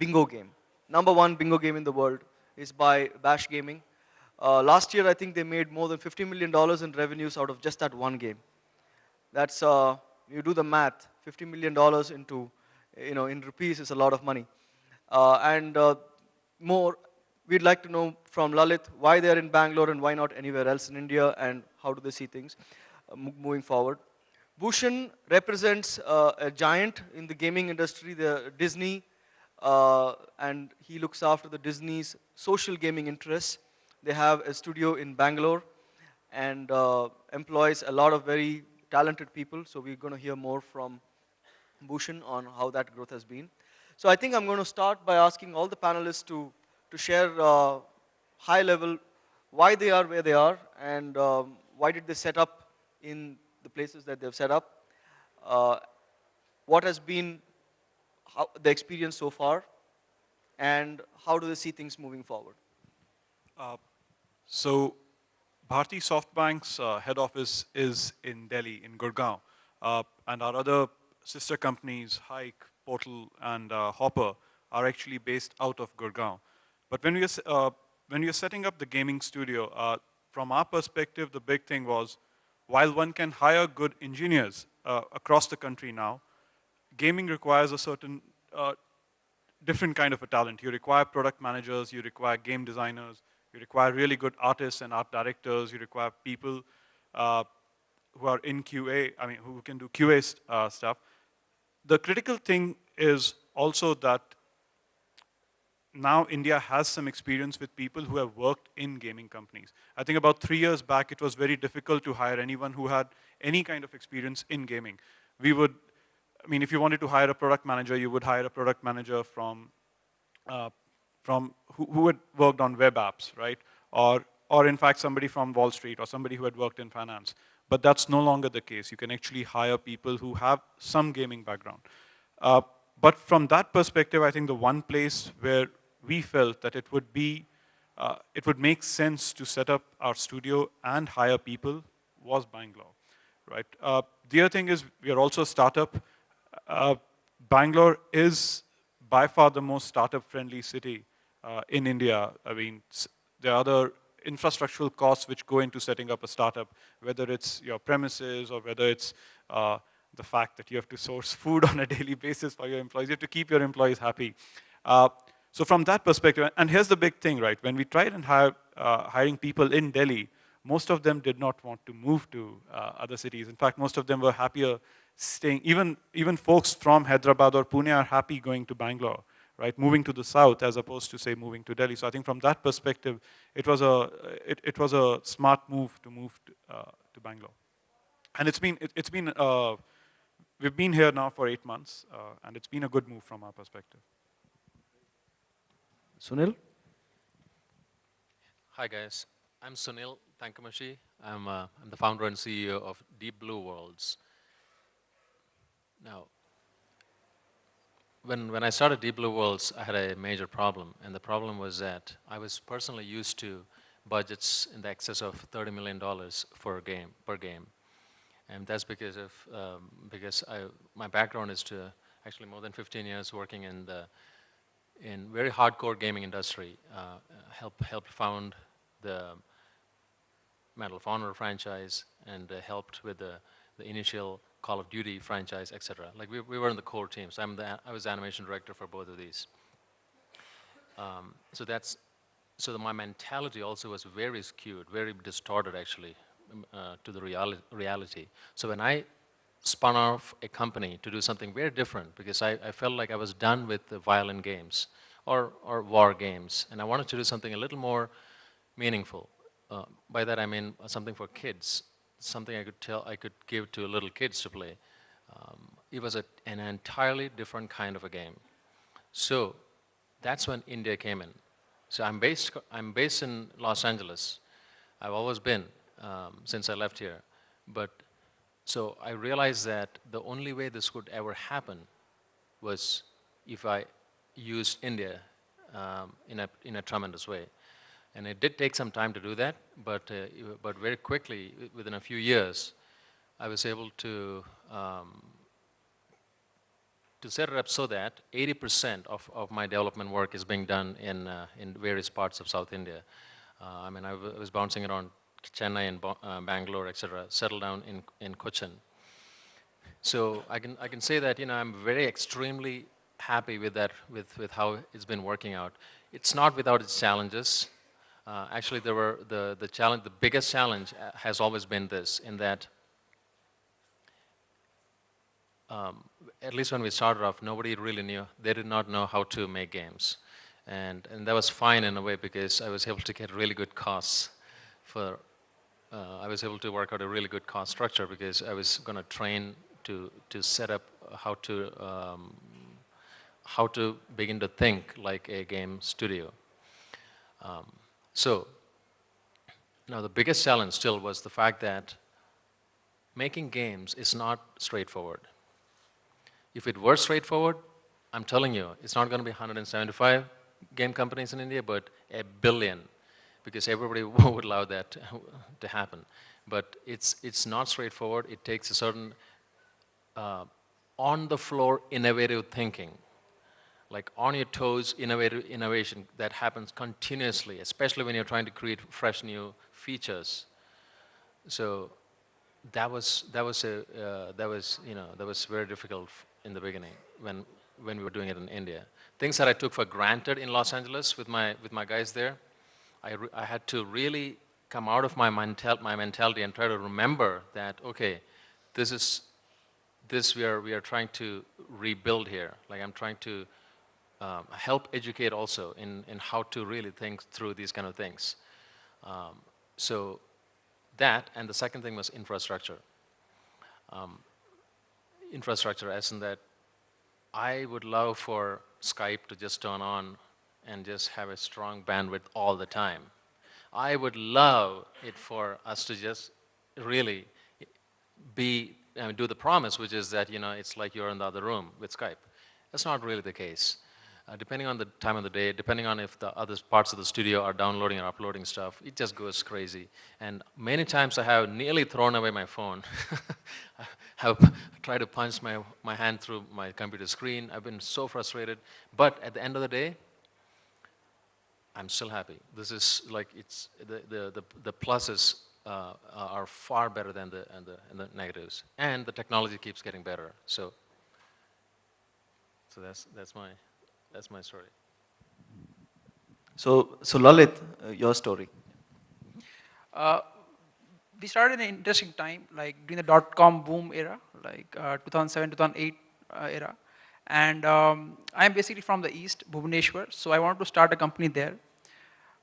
bingo game. Number one bingo game in the world is by Bash Gaming. Last year, I think they made more than $50 million in revenues out of just that one game. That's, you do the math, $50 million into, in rupees is a lot of money. And more, we'd like to know from Lalit why they're in Bangalore and why not anywhere else in India, and how do they see things moving forward. Bhushan represents a giant in the gaming industry, the Disney, and he looks after the Disney's social gaming interests. They have a studio in Bangalore and employs a lot of very talented people. So we're going to hear more from Bhushan on how that growth has been. So I think I'm going to start by asking all the panelists to share high level why they are where they are, and why did they set up in the places that they've set up. Uh, what has been the experience so far, and how do they see things moving forward? Uh, so Bharti SoftBank's head office is in Delhi, in Gurgaon. And our other sister companies, Hike, Portal, and Hopper, are actually based out of Gurgaon. But when we are setting up the gaming studio, from our perspective, the big thing was, while one can hire good engineers across the country now, gaming requires a certain different kind of a talent. You require product managers, you require game designers, you require really good artists and art directors, you require people uh, who are in QA, I mean, who can do QA stuff. The critical thing is also that now India has some experience with people who have worked in gaming companies. I think about 3 years back, it was very difficult to hire anyone who had any kind of experience in gaming. We would, I mean, if you wanted to hire a product manager, you would hire a product manager uh, from who had worked on web apps, right? Or in fact, somebody from Wall Street or somebody who had worked in finance. But that's no longer the case. You can actually hire people who have some gaming background. Uh, but from that perspective, I think the one place where we felt that it would make sense to set up our studio and hire people was Bangalore, right? The other thing is we are also a startup. Uh, Bangalore is by far the most startup-friendly city in India. I mean, there are other infrastructural costs which go into setting up a startup, whether it's your premises or whether it's the fact that you have to source food on a daily basis for your employees. You have to keep your employees happy. Uh, so from that perspective, and here's the big thing, right? When we tried and hiring people in Delhi, most of them did not want to move to other cities. In fact, most of them were happier staying. Even folks from Hyderabad or Pune are happy going to Bangalore, right? Moving to the south as opposed to say moving to Delhi. So I think from that perspective, it was a smart move to Bangalore. And we've been here now for 8 months, and it's been a good move from our perspective. Sunil? Hi guys, I'm Sunil Tankamashi. I'm the founder and CEO of Deep Blue Worlds. Now, when I started Deep Blue Worlds, I had a major problem, and the problem was that I was personally used to budgets in the excess of $30 million for a game per game, and that's because of my background is to actually more than 15 years working in very hardcore gaming industry. Helped found the Medal of Honor franchise and helped with the initial Call of Duty franchise, etc. Like we were in the core team, so I was the animation director for both of these. So my mentality also was very skewed, very distorted actually to the reality. So when I spun off a company to do something very different, because I felt like I was done with the violent games or war games, and I wanted to do something a little more meaningful. By that I mean something for kids, something I could give to little kids to play. It was an entirely different kind of a game. So that's when India came in. So I'm based in Los Angeles. I've always been since I left here. But so I realized that the only way this could ever happen was if I used India in a tremendous way. And it did take some time to do that, but very quickly, within a few years, I was able to to set it up so that 80% of my development work is being done in various parts of South India. I mean, I was bouncing around Chennai and Bangalore, etc., settled down in Cochin. So I can say that, you know, I'm very extremely happy with that, with how it's been working out. It's not without its challenges. Actually, there were the challenge, the biggest challenge has always been this, in that at least when we started off, nobody really knew, they did not know how to make games. And that was fine in a way, because I was able to get really good costs for, I was able to work out a really good cost structure, because I was going to train to set up how to begin to think like a game studio. So now the biggest challenge still was the fact that making games is not straightforward. If it were straightforward, I'm telling you, it's not going to be 175 game companies in India, but a billion, because everybody would allow that to happen. But it's not straightforward. It takes a certain on-the-floor innovative thinking, like on your toes innovation that happens continuously, especially when you're trying to create fresh new features. So that was very difficult in the beginning when we were doing it in India. Things that I took for granted in Los Angeles with my guys there, I had to really come out of my mentality and try to remember that, okay, this we are trying to rebuild here. Like, I'm trying to help educate also in how to really think through these kind of things. So that, and the second thing was infrastructure. Infrastructure, as in that I would love for Skype to just turn on and just have a strong bandwidth all the time. I would love it for us to just really do the promise, which is that, you know, it's like you're in the other room with Skype. That's not really the case. Depending on the time of the day, depending on if the other parts of the studio are downloading or uploading stuff, it just goes crazy. And many times I have nearly thrown away my phone. I have tried to punch my hand through my computer screen. I've been so frustrated. But at the end of the day, I'm still happy. This is like, it's the pluses are far better than the negatives, and the technology keeps getting better. So that's my story. So Lalit, your story. Uh, we started in an interesting time, like during the dot-com boom era, like 2007, 2008 era. And I'm basically from the East, Bhubaneswar, so I wanted to start a company there.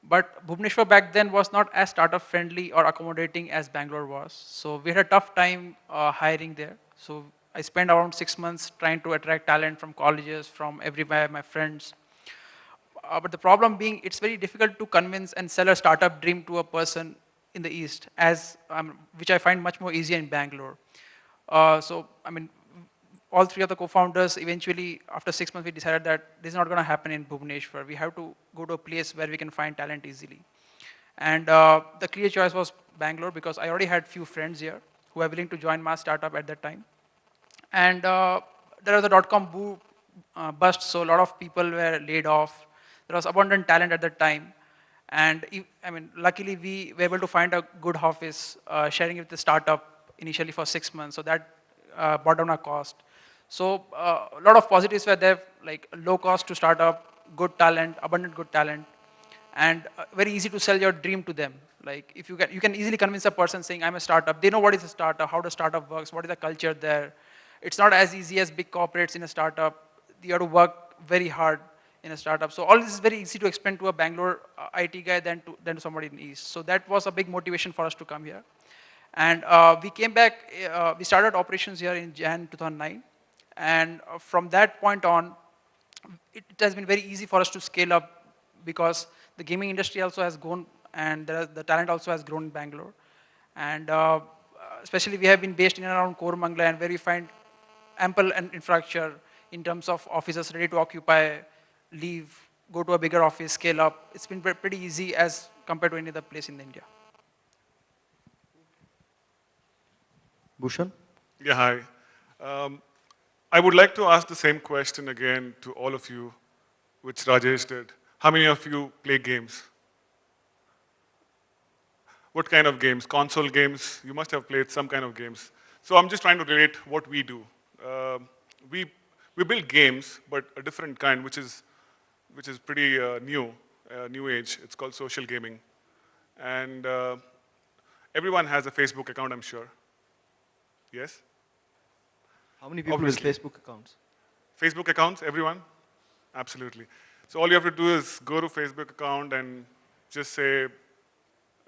But Bhubaneswar back then was not as startup friendly or accommodating as Bangalore was. So we had a tough time hiring there. So I spent around 6 months trying to attract talent from colleges, from everywhere, my friends. But the problem being, it's very difficult to convince and sell a startup dream to a person in the East, which I find much more easier in Bangalore. So, I mean, all three of the co-founders, eventually, after 6 months, we decided that this is not going to happen in Bhubaneswar. We have to go to a place where we can find talent easily. And the clear choice was Bangalore, because I already had few friends here who were willing to join my startup at that time. And there was a dot-com boom bust, so a lot of people were laid off. There was abundant talent at that time. And I mean, luckily we were able to find a good office, sharing it with the startup initially for 6 months. So that brought down our cost. So a lot of positives were there, like low cost to start up, good talent, abundant good talent, and very easy to sell your dream to them. Like if you can easily convince a person saying, I'm a startup. They know what is a startup, how the startup works, what is the culture there. It's not as easy as big corporates in a startup. You have to work very hard in a startup. So all this is very easy to explain to a Bangalore IT guy than to somebody in the East. So that was a big motivation for us to come here. And we came back, we started operations here in Jan 2009. And from that point on, it has been very easy for us to scale up, because the gaming industry also has grown, and the talent also has grown in Bangalore. And especially we have been based in and around Koramangala, and where we find ample infrastructure in terms of offices ready to occupy, leave, go to a bigger office, scale up. It's been pretty easy as compared to any other place in India. Bhushan? Yeah, hi. I would like to ask the same question again to all of you, which Rajesh did. How many of you play games? What kind of games? Console games? You must have played some kind of games. So I'm just trying to relate what we do. Um we we build games, but a different kind, which is pretty new age. It's called social gaming, and everyone has a Facebook account, I'm sure. Yes, How many people with obviously. Facebook accounts? Facebook accounts, everyone? Absolutely. So all you have to do is go to Facebook account and just say,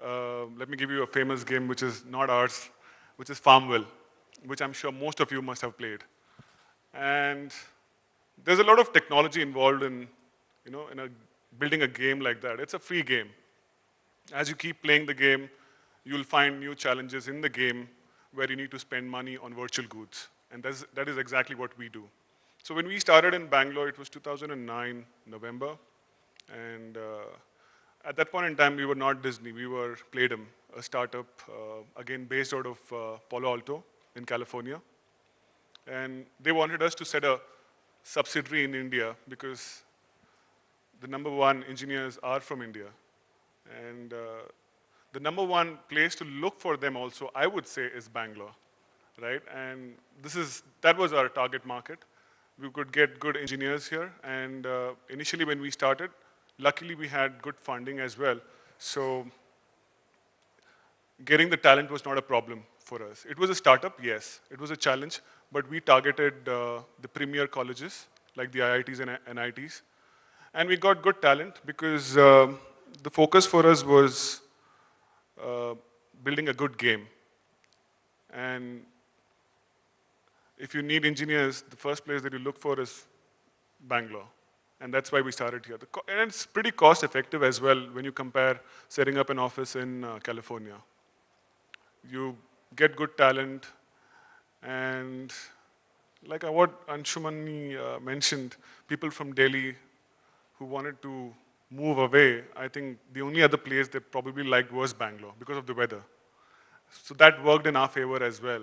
let me give you a famous game which is not ours, which is Farmville, which I'm sure most of you must have played. And there's a lot of technology involved in building a game like that. It's a free game. As you keep playing the game, you'll find new challenges in the game where you need to spend money on virtual goods. And that is exactly what we do. So when we started in Bangalore, it was 2009, November. And at that point in time, we were not Disney. We were Playdom, a startup, again, based out of Palo Alto in California. And they wanted us to set a subsidiary in India because the number one engineers are from India. And the number one place to look for them also, I would say, is Bangalore, right? And that was our target market. We could get good engineers here. And initially when we started, luckily we had good funding as well. So getting the talent was not a problem for us. It was a startup, yes. It was a challenge, but we targeted the premier colleges like the IITs and NITs. And we got good talent because the focus for us was uh, building a good game. And if you need engineers, the first place that you look for is Bangalore. And that's why we started here. And it's pretty cost effective as well when you compare setting up an office in California. You get good talent, and like what Anshumani mentioned, people from Delhi who wanted to move away, I think the only other place they probably liked was Bangalore because of the weather. So that worked in our favor as well.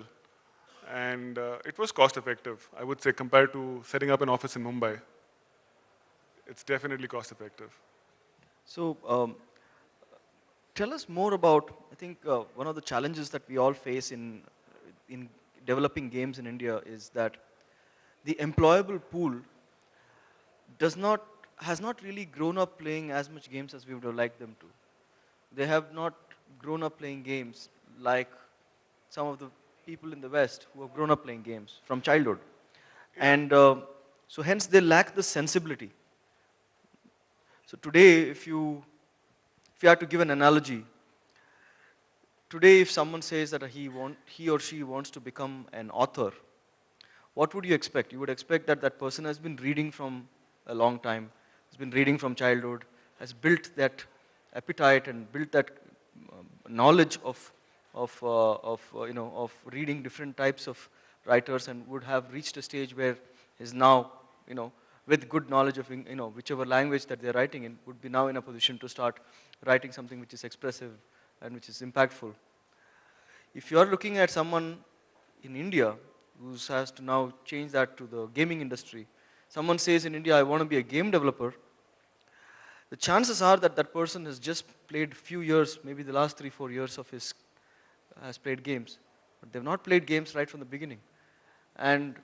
And it was cost effective, I would say, compared to setting up an office in Mumbai. It's definitely cost effective. So tell us more about, I think one of the challenges that we all face in developing games in India is that the employable pool does not, has not really grown up playing as much games as we would have liked them to. They have not grown up playing games like some of the people in the West who have grown up playing games from childhood. Yeah. And so hence they lack the sensibility. So today, if you had to give an analogy, today if someone says that he or she wants to become an author, what would you expect? You would expect that that person has been reading from a long time, has been reading from childhood, has built that appetite and built that knowledge of reading different types of writers, and would have reached a stage where is now, with good knowledge of, whichever language that they're writing in, would be now in a position to start writing something which is expressive and which is impactful. If you're looking at someone in India who has to now change that to the gaming industry, someone says in India, I want to be a game developer, the chances are that that person has just played few years, maybe the last 3 4 years of his, has played games, but they've not played games right from the beginning. And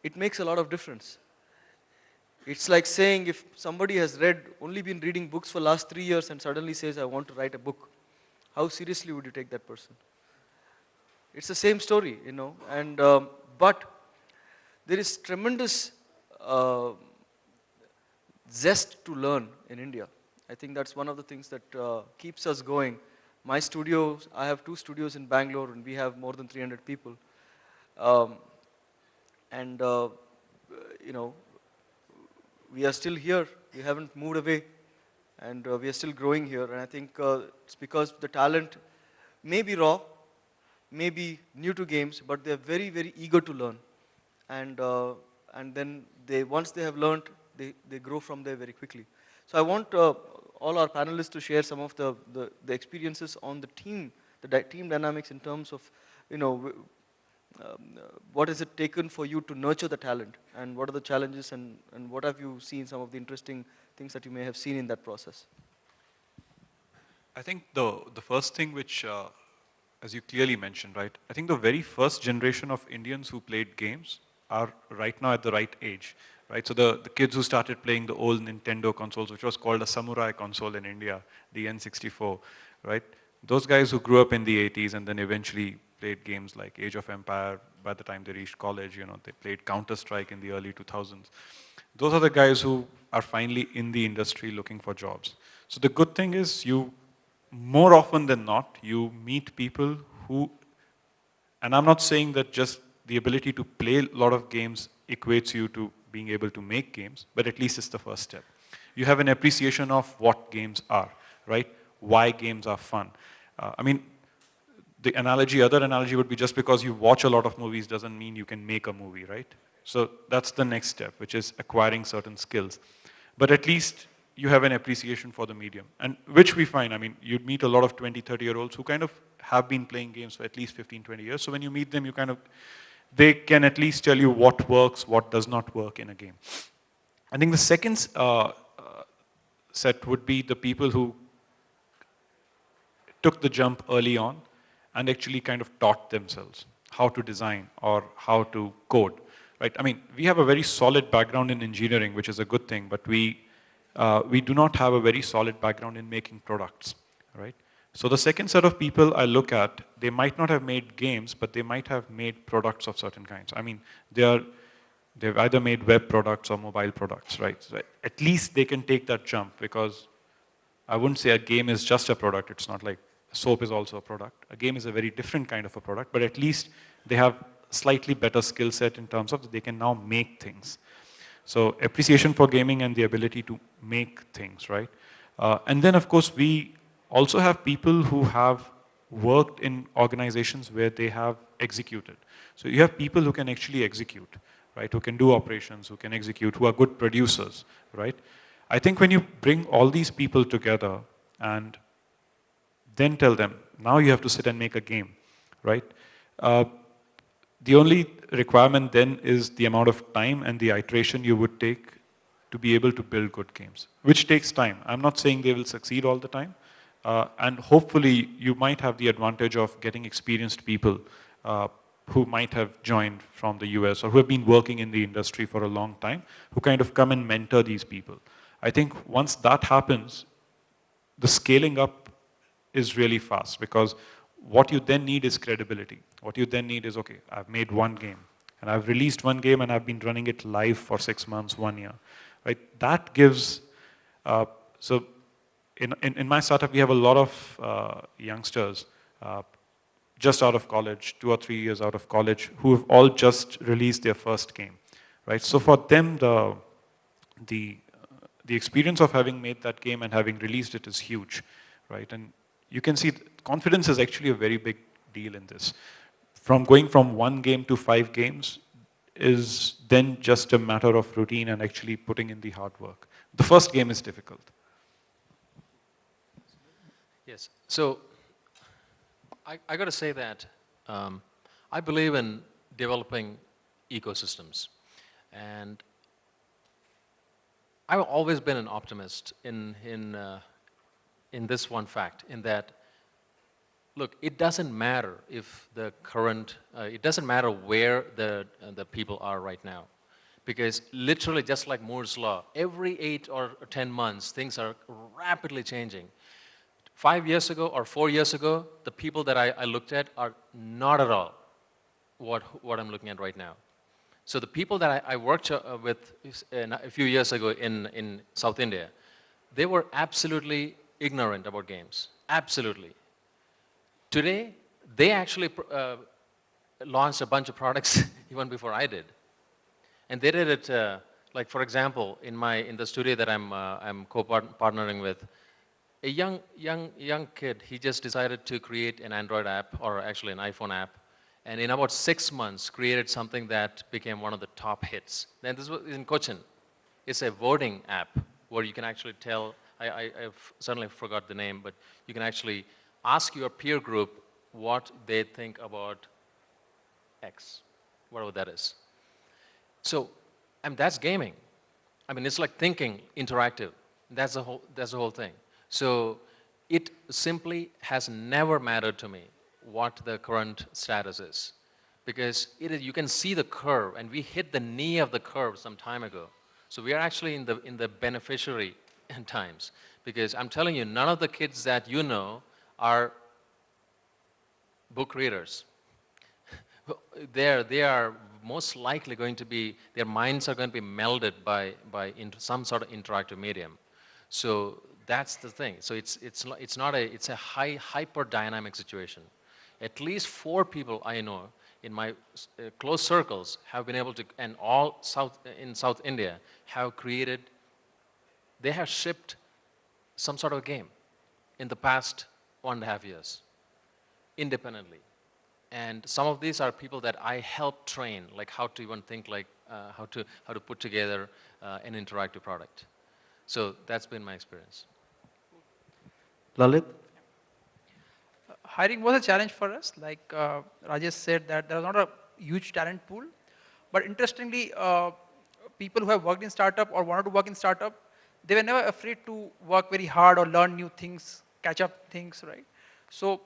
it makes a lot of difference. It's like saying if somebody has only been reading books for last 3 years and suddenly says, I want to write a book, how seriously would you take that person? It's the same story, and but there is tremendous uh, zest to learn in India. I think that's one of the things that keeps us going. My studio, I have 2 studios in Bangalore, and we have more than 300 people. Um, and you know, we are still here. We haven't moved away, and we are still growing here. And I think it's because the talent may be raw, may be new to games, but they're very, very eager to learn. And then once they have learned, they grow from there very quickly. So I want all our panelists to share some of the experiences on the team, team dynamics in terms of, you know, what has it taken for you to nurture the talent, and what are the challenges, and what have you seen, some of the interesting things that you may have seen in that process? I think the first thing which, as you clearly mentioned, right? I think the very first generation of Indians who played games are right now at the right age, right? So the kids who started playing the old Nintendo consoles, which was called a samurai console in India, the N64, right? Those guys who grew up in the 80s and then eventually played games like Age of Empire. By the time they reached college, you know, they played Counter-Strike in the early 2000s. Those are the guys who are finally in the industry looking for jobs. So the good thing is you, more often than not, you meet people who, and I'm not saying that just the ability to play a lot of games equates you to being able to make games, but at least it's the first step. You have an appreciation of what games are, right? Why games are fun. I mean, the analogy, other analogy would be just because you watch a lot of movies doesn't mean you can make a movie, right? So that's the next step, which is acquiring certain skills. But at least you have an appreciation for the medium, and which we find, I mean, you meet a lot of 20, 30-year-olds who kind of have been playing games for at least 15, 20 years. So when you meet them, you kind of, they can at least tell you what works, what does not work in a game. I think the second set would be the people who took the jump early on and actually kind of taught themselves how to design or how to code, right? I mean, we have a very solid background in engineering, which is a good thing, but we do not have a very solid background in making products, right? So the second set of people I look at, they might not have made games, but they might have made products of certain kinds. I mean, they've either made web products or mobile products, right? So at least they can take that jump, because I wouldn't say a game is just a product. It's not like soap is also a product. A game is a very different kind of a product, but at least they have slightly better skill set in terms of they can now make things. So appreciation for gaming and the ability to make things, right? And then of course we also have people who have worked in organizations where they have executed. So you have people who can actually execute, right? Who can do operations, who can execute, who are good producers, right? I think when you bring all these people together and then tell them, now you have to sit and make a game, right? Uh, the only requirement then is the amount of time and the iteration you would take to be able to build good games, which takes time. I'm not saying they will succeed all the time. And hopefully you might have the advantage of getting experienced people uh, who might have joined from the US or who have been working in the industry for a long time, who kind of come and mentor these people. I think once that happens, the scaling up is really fast, because what you then need is credibility. What you then need is, okay, I've made one game and I've released one game and I've been running it live for 6 months, 1 year, right? That gives, so in my startup, we have a lot of youngsters uh, just out of college, 2 or 3 years out of college, who have all just released their first game, right? So for them, the the experience of having made that game and having released it is huge, right? And you can see confidence is actually a very big deal in this. From going from 1 game to 5 games is then just a matter of routine and actually putting in the hard work. The first game is difficult. Yes. So I got to say that I believe in developing ecosystems, and I've always been an optimist in this one fact, in that, look, it doesn't matter if the current, it doesn't matter where the people are right now, because literally just like Moore's law, every 8 or 10 months things are rapidly changing. 5 years ago or 4 years ago, the people that I looked at are not at all what I'm looking at right now. So the people that I worked with a few years ago in South India, they were absolutely ignorant about games, absolutely. Today, they actually launched a bunch of products even before I did. And they did it, like for example, in the studio that I'm co-partnering with, a young kid, he just decided to create an Android app, or actually an iPhone app, and in about 6 months created something that became one of the top hits. Then this was in Cochin. It's a voting app where you can actually tell, I've suddenly forgot the name, but you can actually ask your peer group what they think about X, whatever that is. So, and that's gaming. I mean, it's like thinking interactive. That's the whole thing. So it simply has never mattered to me what the current status is. Because you can see the curve, and we hit the knee of the curve some time ago. So we are actually in the beneficiary times. Because I'm telling you, none of the kids that you know are book readers. They are most likely going to be, their minds are going to be melded by some sort of interactive medium. So that's the thing. So it's not a, it's a hyper dynamic situation. At least 4 people I know in my close circles have been able to, and all in South India have created, they have shipped some sort of game in the past 1.5 years independently. And some of these are people that I help train, like how to even think, like how to put together an interactive product. So that's been my experience. Lalit? Hiring was a challenge for us. Like Rajesh said, that there was not a huge talent pool. But interestingly, people who have worked in startup or wanted to work in startup, they were never afraid to work very hard or learn new things, catch up things, right? So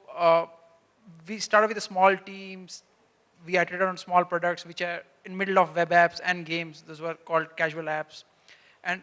we started with the small teams. We iterated on small products which are in middle of web apps and games. Those were called casual apps. And